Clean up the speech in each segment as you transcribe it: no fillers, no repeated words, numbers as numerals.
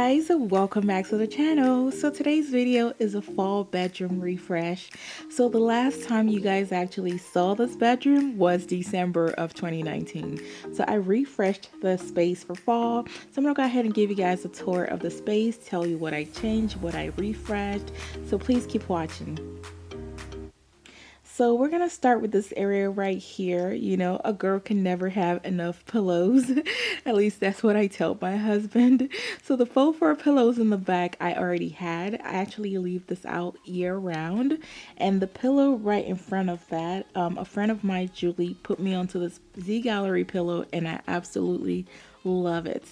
guys, welcome back to the channel. So today's video is a fall bedroom refresh. So the last time you guys actually saw this bedroom was December of 2019. So I refreshed the space for fall. So I'm gonna go ahead and give you guys a tour of the space, tell you what I changed, what I refreshed. So please keep watching. So we're gonna start with this area right here. You know, a girl can never have enough pillows. At least that's what I tell my husband. So the faux fur pillows in the back I already had. I actually leave this out year round. And the pillow right in front of that, a friend of mine, Julie, put me onto this Z Gallery pillow and I absolutely love it.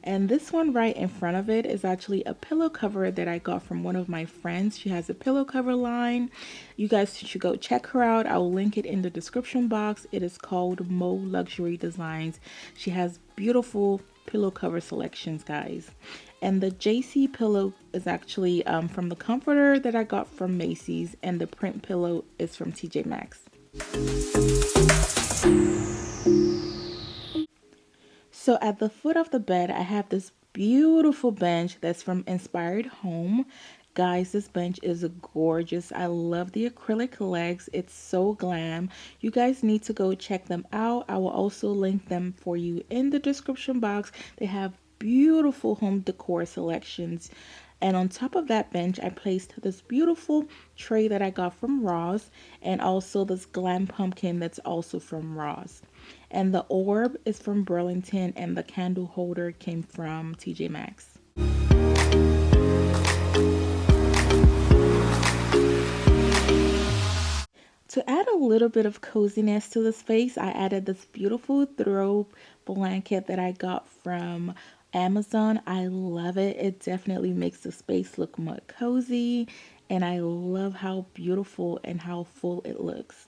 And this one right in front of it is actually a pillow cover that I got from one of my friends. She has a pillow cover line. You guys should go check her out. I will link it in the description box. It is called Mo Luxury Designs. She has beautiful pillow cover selections, guys. And the JC pillow is actually from the comforter that I got from Macy's, and the print pillow is from TJ Maxx. So at the foot of the bed, I have this beautiful bench that's from Inspired Home. Guys, this bench is gorgeous. I love the acrylic legs. It's so glam. You guys need to go check them out. I will also link them for you in the description box. They have beautiful home decor selections. And on top of that bench, I placed this beautiful tray that I got from Ross, and also this glam pumpkin that's also from Ross. And the orb is from Burlington, and the candle holder came from TJ Maxx. To add a little bit of coziness to the space, I added this beautiful throw blanket that I got from Amazon. I love it. It definitely makes the space look more cozy, and I love how beautiful and how full it looks.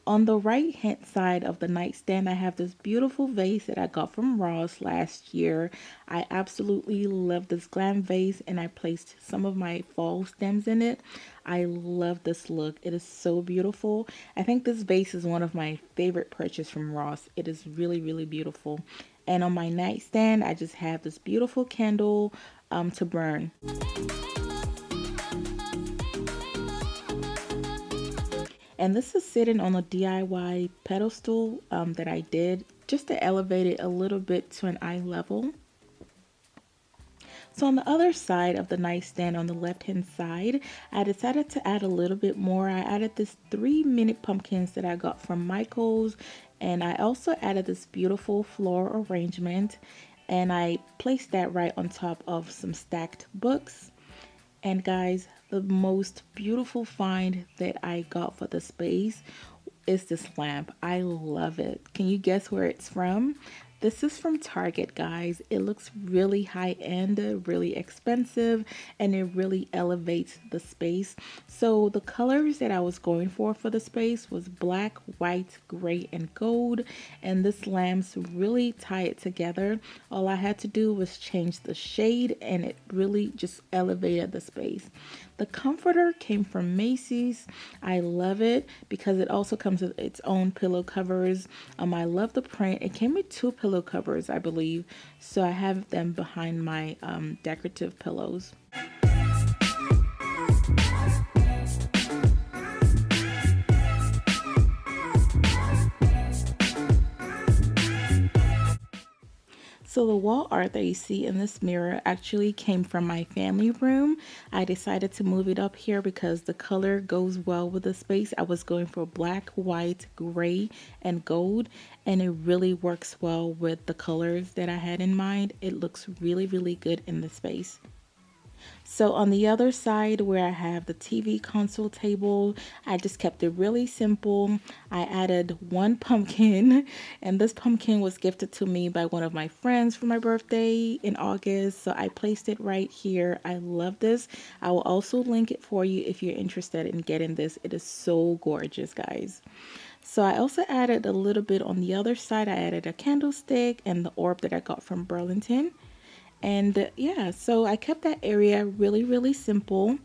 On the right hand side of the nightstand, I have this beautiful vase that I got from Ross last year. I absolutely love this glam vase, and I placed some of my fall stems in it. I love this look. It is so beautiful. I think this vase is one of my favorite purchases from Ross. It is really, really beautiful. And on my nightstand, I just have this beautiful candle to burn. And this is sitting on a DIY pedestal that I did just to elevate it a little bit to an eye level. So on the other side of the nightstand, on the left hand side, I decided to add a little bit more. I added this 3-minute pumpkins that I got from Michaels, and I also added this beautiful floral arrangement, and I placed that right on top of some stacked books. And guys, the most beautiful find that I got for the space is this lamp. I love it. Can you guess where it's from? This is from Target, guys. It looks really high end, really expensive, and it really elevates the space. So the colors that I was going for the space was black, white, gray, and gold. And this lamps really tie it together. All I had to do was change the shade, and it really just elevated the space. The comforter came from Macy's. I love it because it also comes with its own pillow covers. I love the print. It came with 2 pillow covers, I believe. So I have them behind my decorative pillows. So the wall art that you see in this mirror actually came from my family room. I decided to move it up here because the color goes well with the space. I was going for black, white, gray, and gold, and it really works well with the colors that I had in mind. It looks really, really good in the space. So on the other side where I have the TV console table, I just kept it really simple. I added 1 pumpkin, and this pumpkin was gifted to me by one of my friends for my birthday in August. So I placed it right here. I love this. I will also link it for you if you're interested in getting this. It is so gorgeous, guys. So I also added a little bit on the other side. I added a candlestick and the orb that I got from Burlington. And yeah, so I kept that area really, really simple.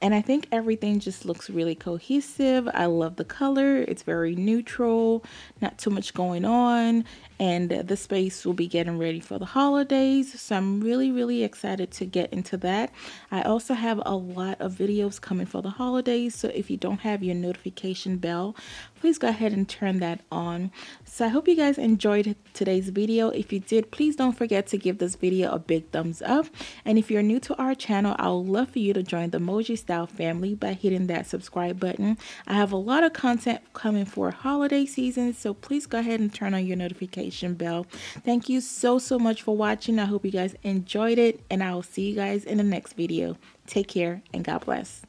And I think everything just looks really cohesive. I love the color. It's very neutral, not too much going on. And the space will be getting ready for the holidays. So I'm really, really excited to get into that. I also have a lot of videos coming for the holidays. So if you don't have your notification bell, please go ahead and turn that on. So I hope you guys enjoyed today's video. If you did, please don't forget to give this video a big thumbs up. And if you're new to our channel, I would love for you to join the Moji Style family by hitting that subscribe button. I have a lot of content coming for holiday season, so please go ahead and turn on your notification bell. Thank you so much for watching. I hope you guys enjoyed it, and I will see you guys in the next video. Take care and God bless.